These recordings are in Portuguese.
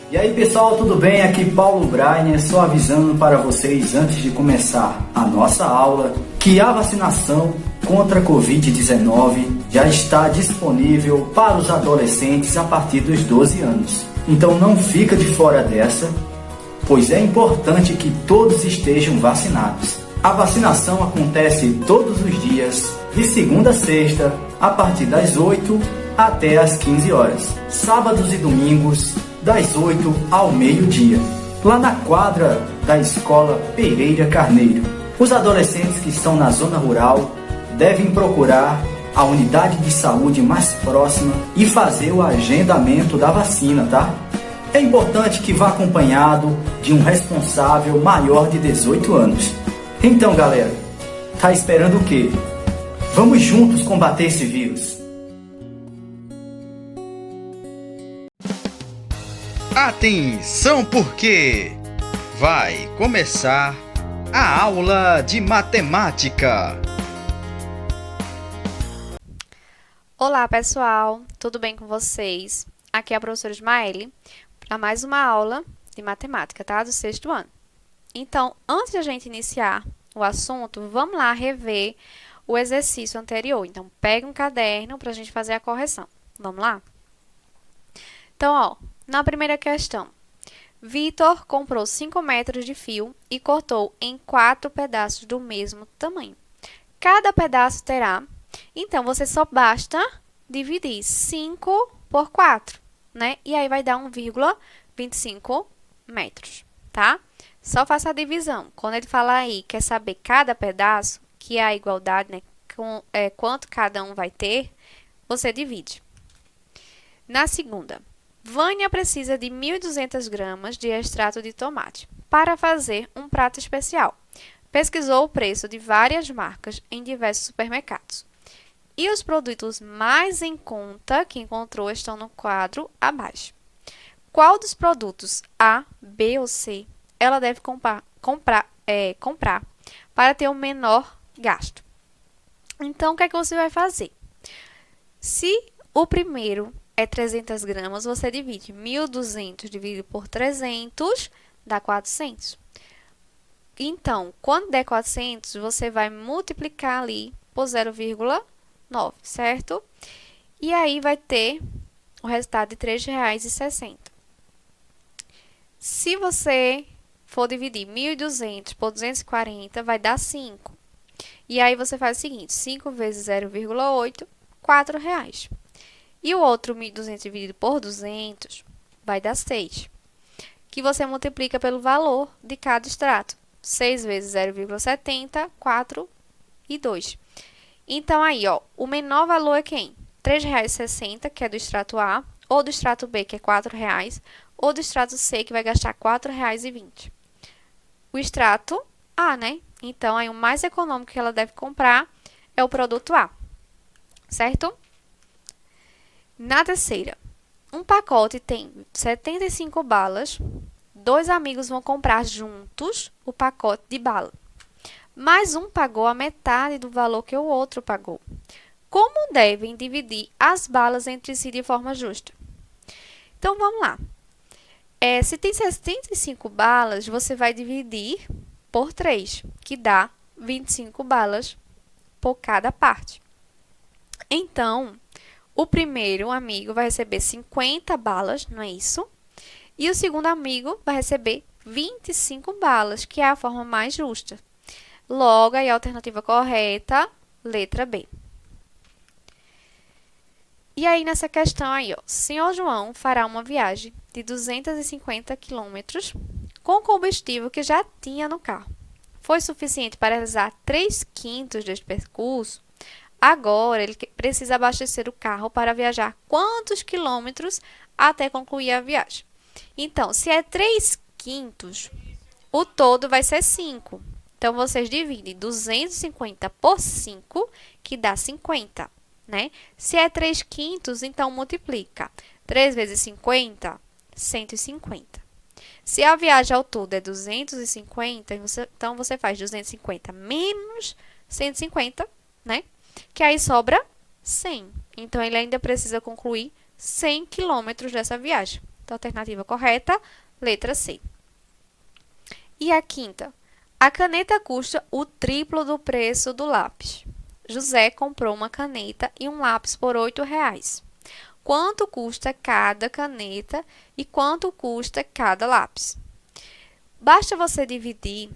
E aí pessoal, tudo bem? Aqui Paulo Brainer, só avisando para vocês antes de começar a nossa aula que a vacinação contra a Covid-19 já está disponível para os adolescentes a partir dos 12 anos. Então não fica de fora dessa, pois é importante que todos estejam vacinados. A vacinação acontece todos os dias, de segunda a sexta, a partir das 8 até as 15 horas. Sábados e domingos, das 8 ao meio-dia, lá na quadra da Escola Pereira Carneiro. Os adolescentes que estão na zona rural devem procurar a unidade de saúde mais próxima e fazer o agendamento da vacina, tá? É importante que vá acompanhado de um responsável maior de 18 anos. Então, galera, tá esperando o quê? Vamos juntos combater esse vírus. Atenção, porque vai começar a aula de matemática. Olá, pessoal, tudo bem com vocês? Aqui é a professora Ismaele para mais uma aula de matemática, tá? Do sexto ano. Então, antes de a gente iniciar o assunto, vamos lá rever o exercício anterior. Então, pega um caderno para a gente fazer a correção. Vamos lá? Então, ó, na primeira questão, Vitor comprou 5 metros de fio e cortou em 4 pedaços do mesmo tamanho. Cada pedaço terá, então, você só basta dividir 5 por 4, né? E aí vai dar 1,25 metros, tá? Só faça a divisão. Quando ele falar aí, quer saber cada pedaço, que é a igualdade, né? Quanto cada um vai ter, você divide. Na segunda, Vânia precisa de 1.200 gramas de extrato de tomate para fazer um prato especial. Pesquisou o preço de várias marcas em diversos supermercados. E os produtos mais em conta que encontrou estão no quadro abaixo. Qual dos produtos A, B ou C ela deve comprar para ter o menor gasto? Então, o que é que você vai fazer? Se o primeiro é 300 gramas, você divide 1.200 dividido por 300, dá 400. Então, quando der 400, você vai multiplicar ali por 0,9, certo? E aí vai ter o resultado de R$ 3,60. Se você for dividir 1.200 por 240, vai dar 5. E aí você faz o seguinte, 5 vezes 0,8, R$ 4,00. E o outro 1.200 dividido por 200 vai dar 6, que você multiplica pelo valor de cada extrato. 6 vezes 0,70, 4 e 2. Então, aí, ó, o menor valor é quem? R$ 3,60, que é do extrato A, ou do extrato B, que é R$ 4,00, ou do extrato C, que vai gastar R$ 4,20. O extrato A, né? Então, aí o mais econômico que ela deve comprar é o produto A, certo? Na terceira, um pacote tem 75 balas, 2 amigos vão comprar juntos o pacote de bala, mas um pagou a metade do valor que o outro pagou. Como devem dividir as balas entre si de forma justa? Então, vamos lá. Se tem 75 balas, você vai dividir por 3, que dá 25 balas por cada parte. Então, o primeiro amigo vai receber 50 balas, não é isso? E o segundo amigo vai receber 25 balas, que é a forma mais justa. Logo, aí a alternativa correta, letra B. E aí, nessa questão aí, ó, senhor João fará uma viagem de 250 quilômetros com combustível que já tinha no carro. Foi suficiente para realizar 3/5 deste percurso. Agora, ele precisa abastecer o carro para viajar quantos quilômetros até concluir a viagem? Então, se é 3/5, o todo vai ser 5. Então, vocês dividem 250 por 5, que dá 50, né? Se é 3/5, então multiplica. 3 vezes 50, 150. Se a viagem ao todo é 250, então você faz 250 menos 150, né? Que aí sobra 100. Então, ele ainda precisa concluir 100 quilômetros dessa viagem. Então, alternativa correta, letra C. E a quinta? A caneta custa o triplo do preço do lápis. José comprou uma caneta e um lápis por R$ 8,00. Quanto custa cada caneta e quanto custa cada lápis? Basta você dividir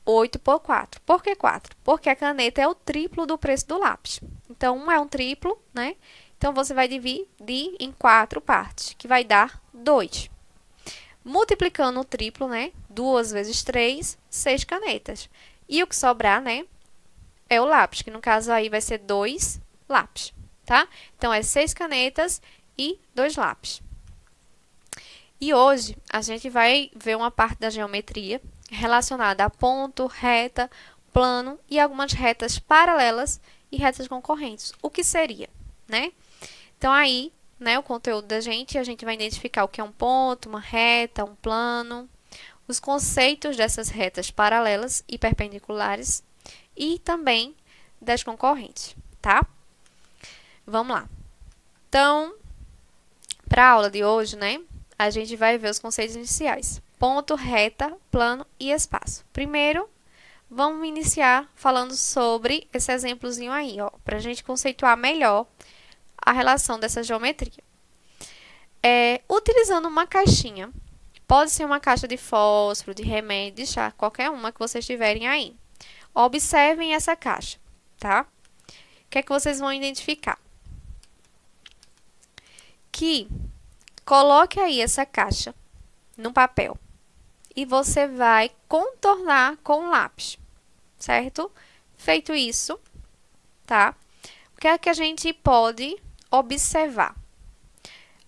8 por 4. Por que 4? Porque a caneta é o triplo do preço do lápis. Então, 1 é um triplo, né? Então, você vai dividir em 4 partes, que vai dar 2. Multiplicando o triplo, né? 2 vezes 3, 6 canetas. E o que sobrar, né? É o lápis, que no caso aí vai ser 2 lápis, tá? Então, é 6 canetas e 2 lápis. E hoje, a gente vai ver uma parte da geometria relacionada a ponto, reta, plano e algumas retas paralelas e retas concorrentes. O que seria, né? Então, aí, né, o conteúdo da gente, a gente vai identificar o que é um ponto, uma reta, um plano, os conceitos dessas retas paralelas e perpendiculares e também das concorrentes, tá? Vamos lá. Então, para a aula de hoje, né, a gente vai ver os conceitos iniciais. Ponto, reta, plano e espaço. Primeiro, vamos iniciar falando sobre esse exemplozinho aí, ó, para a gente conceituar melhor a relação dessa geometria. Utilizando uma caixinha, pode ser uma caixa de fósforo, de remédio, de chá, qualquer uma que vocês tiverem aí. Observem essa caixa, tá? O que é que vocês vão identificar? Que coloque aí essa caixa no papel e você vai contornar com o lápis, certo? Feito isso, tá? O que é que a gente pode observar?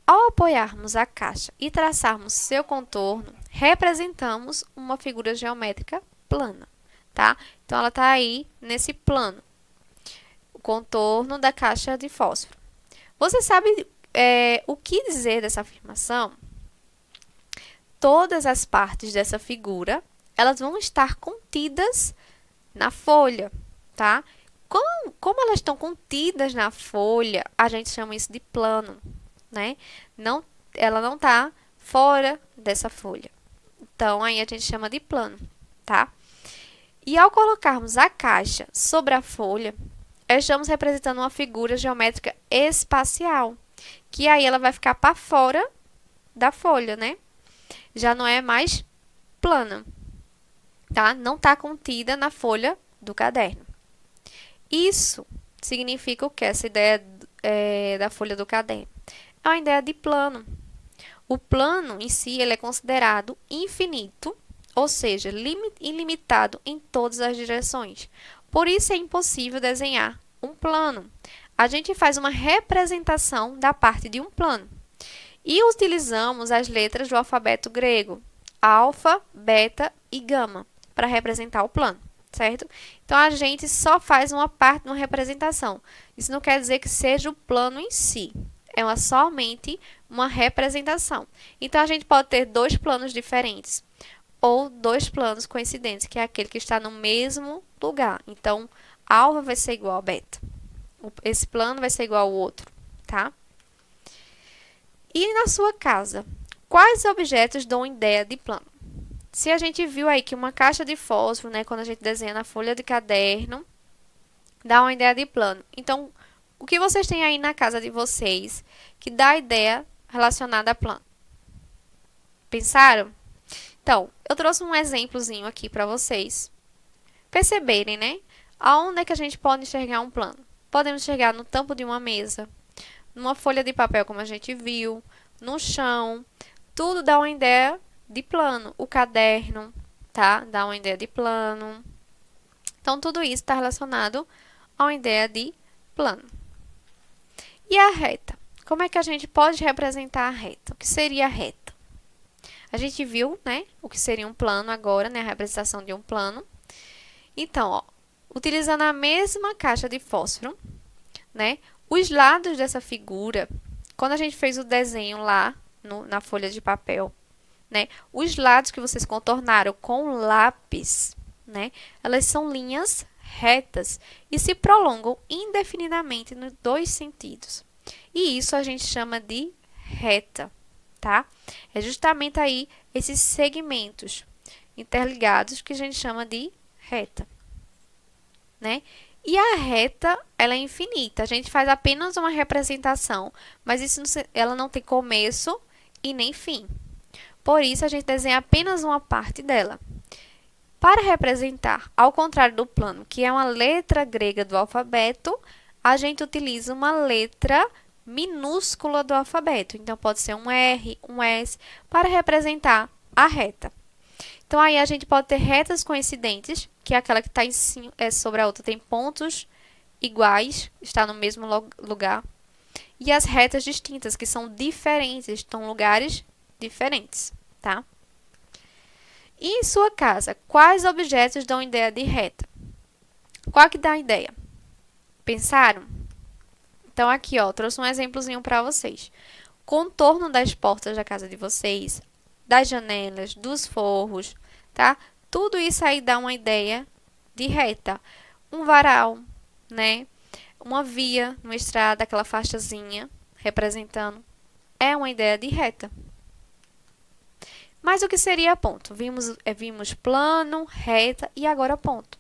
Ao apoiarmos a caixa e traçarmos seu contorno, representamos uma figura geométrica plana, tá? Então, ela está aí nesse plano, o contorno da caixa de fósforo. Você sabe o que dizer dessa afirmação? Todas as partes dessa figura, elas vão estar contidas na folha, tá? Como elas estão contidas na folha, a gente chama isso de plano, né? Ela não está fora dessa folha. Então, aí a gente chama de plano, tá? E ao colocarmos a caixa sobre a folha, estamos representando uma figura geométrica espacial, que aí ela vai ficar para fora da folha, né? Já não é mais plana, tá? Não está contida na folha do caderno. Isso significa o quê? Essa ideia da folha do caderno. É uma ideia de plano. O plano em si ele é considerado infinito, ou seja, ilimitado em todas as direções. Por isso é impossível desenhar um plano. A gente faz uma representação da parte de um plano. E utilizamos as letras do alfabeto grego, alfa, beta e gama, para representar o plano, certo? Então, a gente só faz uma parte de uma representação. Isso não quer dizer que seja o plano em si. É somente uma representação. Então, a gente pode ter 2 planos diferentes ou 2 planos coincidentes, que é aquele que está no mesmo lugar. Então, alfa vai ser igual a beta. Esse plano vai ser igual ao outro, tá? E na sua casa, quais objetos dão ideia de plano? Se a gente viu aí que uma caixa de fósforo, né, quando a gente desenha na folha de caderno, dá uma ideia de plano. Então, o que vocês têm aí na casa de vocês que dá ideia relacionada a plano? Pensaram? Então, eu trouxe um exemplozinho aqui para vocês perceberem, né? Aonde é que a gente pode enxergar um plano? Podemos enxergar no tampo de uma mesa, numa folha de papel, como a gente viu, no chão. Tudo dá uma ideia de plano. O caderno, tá? Dá uma ideia de plano. Então, tudo isso está relacionado a uma ideia de plano. E a reta? Como é que a gente pode representar a reta? O que seria a reta? A gente viu, né, o que seria um plano agora, né, a representação de um plano. Então, ó, utilizando a mesma caixa de fósforo, né, os lados dessa figura, quando a gente fez o desenho lá na folha de papel, né, os lados que vocês contornaram com lápis, né, elas são linhas retas e se prolongam indefinidamente nos 2 sentidos. E isso a gente chama de reta. tá? É justamente aí esses segmentos interligados que a gente chama de reta, né? E a reta, ela é infinita. A gente faz apenas uma representação, mas ela não tem começo e nem fim. Por isso, a gente desenha apenas uma parte dela. Para representar, ao contrário do plano, que é uma letra grega do alfabeto, a gente utiliza uma letra minúscula do alfabeto. Então, pode ser um R, um S, para representar a reta. Então, aí a gente pode ter retas coincidentes, que é aquela que está em cima, sobre a outra, tem pontos iguais, está no mesmo lugar. E as retas distintas, que são diferentes, estão em lugares diferentes, tá? E em sua casa, quais objetos dão ideia de reta? Qual que dá a ideia? Pensaram? Então, aqui, ó, trouxe um exemplozinho para vocês. Contorno das portas da casa de vocês, das janelas, dos forros, tá? Tudo isso aí dá uma ideia de reta. Um varal, né? Uma via, uma estrada, aquela faixazinha representando, é uma ideia de reta. Mas o que seria ponto? Vimos plano, reta e agora ponto.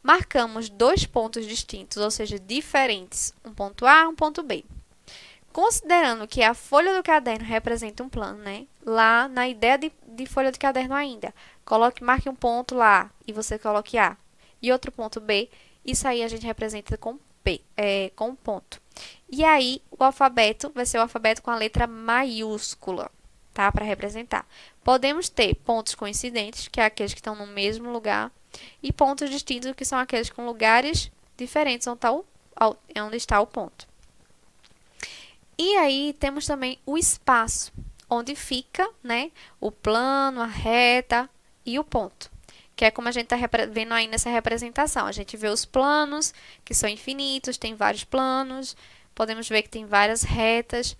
Marcamos dois pontos distintos, ou seja, diferentes, um ponto A e um ponto B. Considerando que a folha do caderno representa um plano, né? Lá na ideia de folha de caderno ainda, marque um ponto lá e você coloque A e outro ponto B. Isso aí a gente representa com com um ponto. E aí o alfabeto vai ser o alfabeto com a letra maiúscula, tá? Para representar. Podemos ter pontos coincidentes, que é aqueles que estão no mesmo lugar, e pontos distintos, que são aqueles com lugares diferentes onde está o ponto. E aí temos também o espaço, onde fica, né, o plano, a reta e o ponto, que é como a gente está vendo aí nessa representação. A gente vê os planos, que são infinitos, tem vários planos, podemos ver que tem várias retas,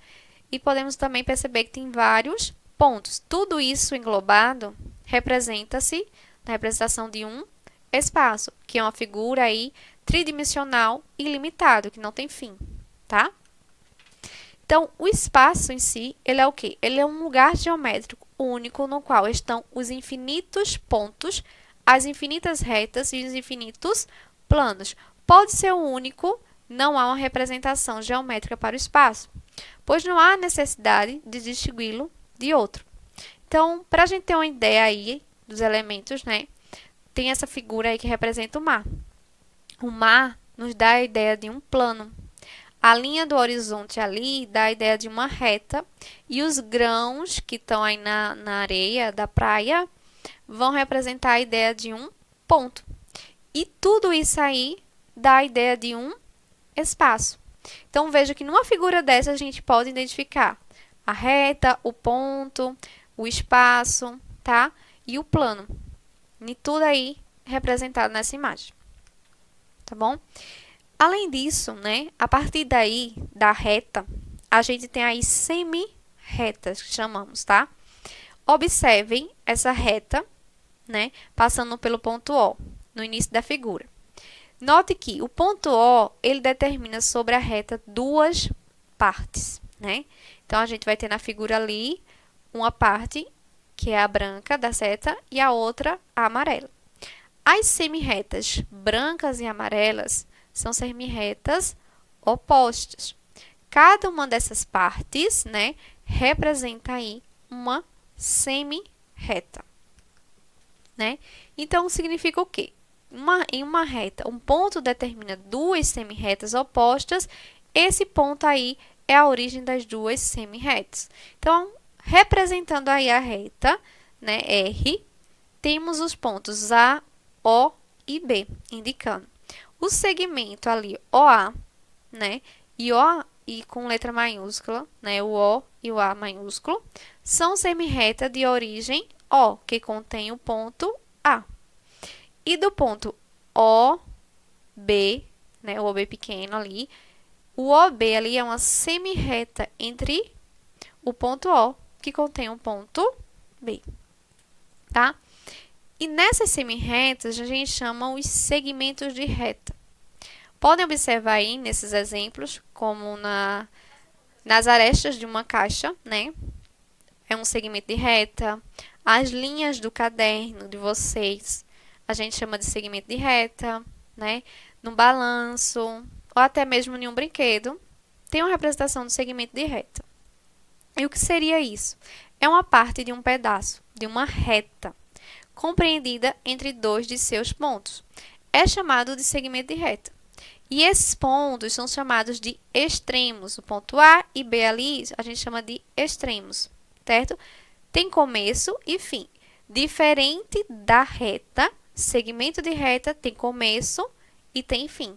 e podemos também perceber que tem vários pontos. Tudo isso englobado representa-se na representação de um espaço, que é uma figura aí tridimensional ilimitado, que não tem fim, tá? Então, o espaço em si, ele é o quê? Ele é um lugar geométrico único no qual estão os infinitos pontos, as infinitas retas e os infinitos planos. Pode ser o único, não há uma representação geométrica para o espaço, pois não há necessidade de distingui-lo de outro. Então, para a gente ter uma ideia aí dos elementos, né, tem essa figura aí que representa o mar. O mar nos dá a ideia de um plano. A linha do horizonte ali dá a ideia de uma reta, e os grãos que estão aí na areia da praia vão representar a ideia de um ponto. E tudo isso aí dá a ideia de um espaço. Então, veja que numa figura dessa a gente pode identificar a reta, o ponto, o espaço, tá? E o plano. E tudo aí representado nessa imagem. Tá bom? Além disso, né, a partir daí, da reta, a gente tem aí semi-retas, que chamamos, tá? Observem essa reta, né, passando pelo ponto O, no início da figura. Note que o ponto O, ele determina sobre a reta duas partes, né? Então, a gente vai ter na figura ali uma parte, que é a branca da seta, e a outra, a amarela. As semi-retas brancas e amarelas são semi-retas opostas. Cada uma dessas partes, né, representa aí uma semi-reta, né? Então, significa o quê? Em uma reta, um ponto determina duas semi-retas opostas. Esse ponto aí é a origem das duas semi-retas. Então, representando aí a reta, né, R, temos os pontos A, O e B, indicando o segmento ali, OA, né, e com letra maiúscula, né, o O e o A maiúsculo, são semi-reta de origem O, que contém o ponto A. E do ponto OB, né, o OB pequeno ali, o OB ali é uma semi-reta entre o ponto O, que contém o ponto B, tá? E nessas semi-retas, a gente chama os segmentos de reta. Podem observar aí nesses exemplos, como nas arestas de uma caixa, né? é um segmento de reta. As linhas do caderno de vocês, a gente chama de segmento de reta, né? No balanço, ou até mesmo em um brinquedo, tem uma representação do segmento de reta. E o que seria isso? É uma parte de um pedaço, de uma reta, compreendida entre dois de seus pontos. É chamado de segmento de reta. E esses pontos são chamados de extremos. O ponto A e B ali, a gente chama de extremos, certo? Tem começo e fim. Diferente da reta, segmento de reta tem começo e tem fim.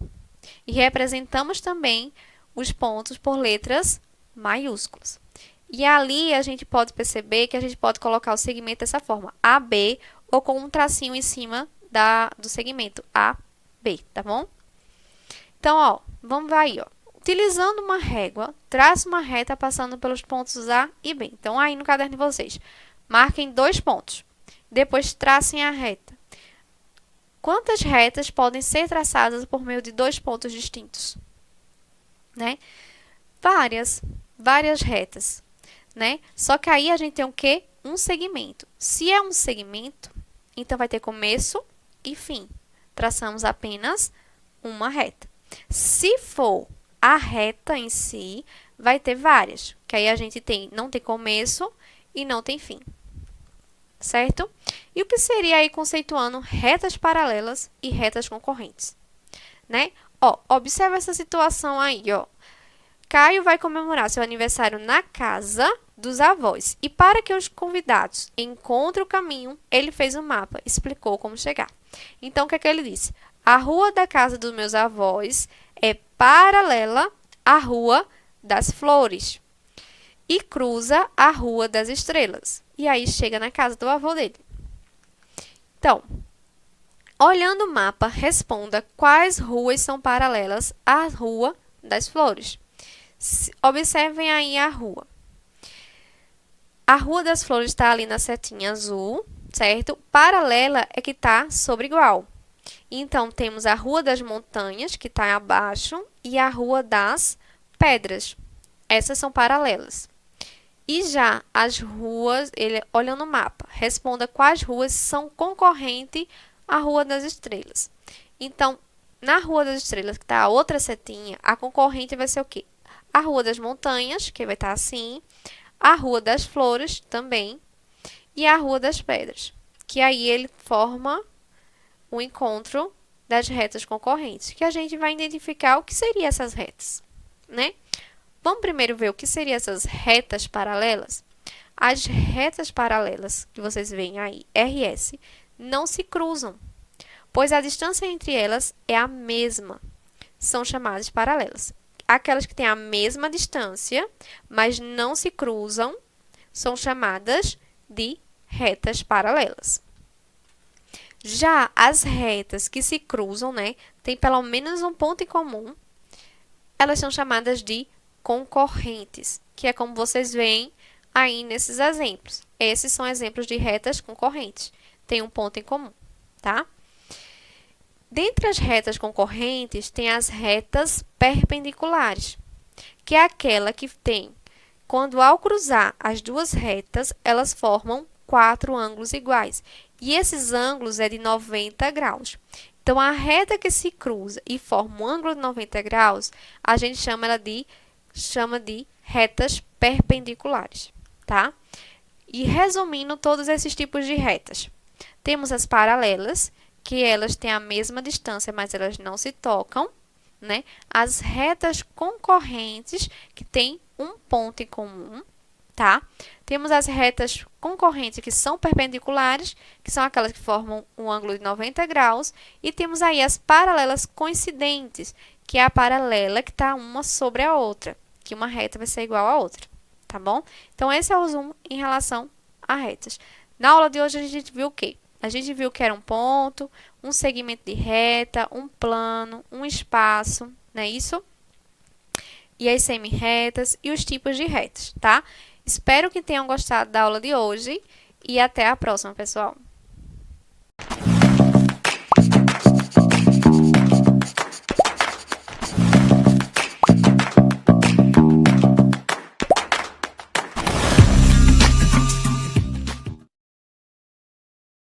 E representamos também os pontos por letras maiúsculas. E ali a gente pode perceber que a gente pode colocar o segmento dessa forma, AB, ou com um tracinho em cima do segmento, AB, tá bom? Então, ó, vamos aí, ó. Utilizando uma régua, traça uma reta passando pelos pontos A e B. Então, aí no caderno de vocês, marquem 2 pontos. Depois, tracem a reta. Quantas retas podem ser traçadas por meio de 2 pontos distintos? Né? Várias retas, né? Só que aí a gente tem o quê? Um segmento. Se é um segmento, então vai ter começo e fim. Traçamos apenas uma reta. Se for a reta em si, vai ter várias, que aí a gente não tem começo e não tem fim, certo? E o que seria aí conceituando retas paralelas e retas concorrentes, né? Ó, observa essa situação aí, ó. Caio vai comemorar seu aniversário na casa dos avós. E para que os convidados encontrem o caminho, ele fez um mapa, explicou como chegar. Então, o que é que ele disse? A rua da casa dos meus avós é paralela à Rua das Flores e cruza a Rua das Estrelas. E aí chega na casa do avô dele. Então, olhando o mapa, responda quais ruas são paralelas à Rua das Flores. Observem aí a rua. A Rua das Flores está ali na setinha azul, certo? Paralela é que está sobre igual. Então, temos a Rua das Montanhas, que está abaixo, e a Rua das Pedras. Essas são paralelas. E já as ruas, olhando o mapa, responda quais ruas são concorrentes à Rua das Estrelas. Então, na Rua das Estrelas, que está a outra setinha, a concorrente vai ser o quê? A Rua das Montanhas, que vai estar assim, a Rua das Flores também, e a Rua das Pedras, que aí ele forma o encontro das retas concorrentes, que a gente vai identificar o que seriam essas retas, né? Vamos primeiro ver o que seriam essas retas paralelas. As retas paralelas que vocês veem aí, RS, não se cruzam, pois a distância entre elas é a mesma. São chamadas paralelas. Aquelas que têm a mesma distância, mas não se cruzam, são chamadas de retas paralelas. Já as retas que se cruzam, né, tem pelo menos um ponto em comum, elas são chamadas de concorrentes, que é como vocês veem aí nesses exemplos. Esses são exemplos de retas concorrentes, tem um ponto em comum, tá? Dentre as retas concorrentes, tem as retas perpendiculares, que é aquela que tem, quando ao cruzar as duas retas, elas formam 4 ângulos iguais. E esses ângulos é de 90 graus. Então, a reta que se cruza e forma um ângulo de 90 graus, a gente chama de retas perpendiculares, tá? E resumindo todos esses tipos de retas, temos as paralelas, que elas têm a mesma distância, mas elas não se tocam, né? As retas concorrentes, que têm um ponto em comum, tá? Temos as retas concorrentes que são perpendiculares, que são aquelas que formam um ângulo de 90 graus, e temos aí as paralelas coincidentes, que é a paralela que está uma sobre a outra, que uma reta vai ser igual a outra, tá bom? Então, esse é o resumo em relação a retas. Na aula de hoje, a gente viu o quê? A gente viu que era um ponto, um segmento de reta, um plano, um espaço, não é isso? E as semi-retas e os tipos de retas, tá? Espero que tenham gostado da aula de hoje e até a próxima, pessoal!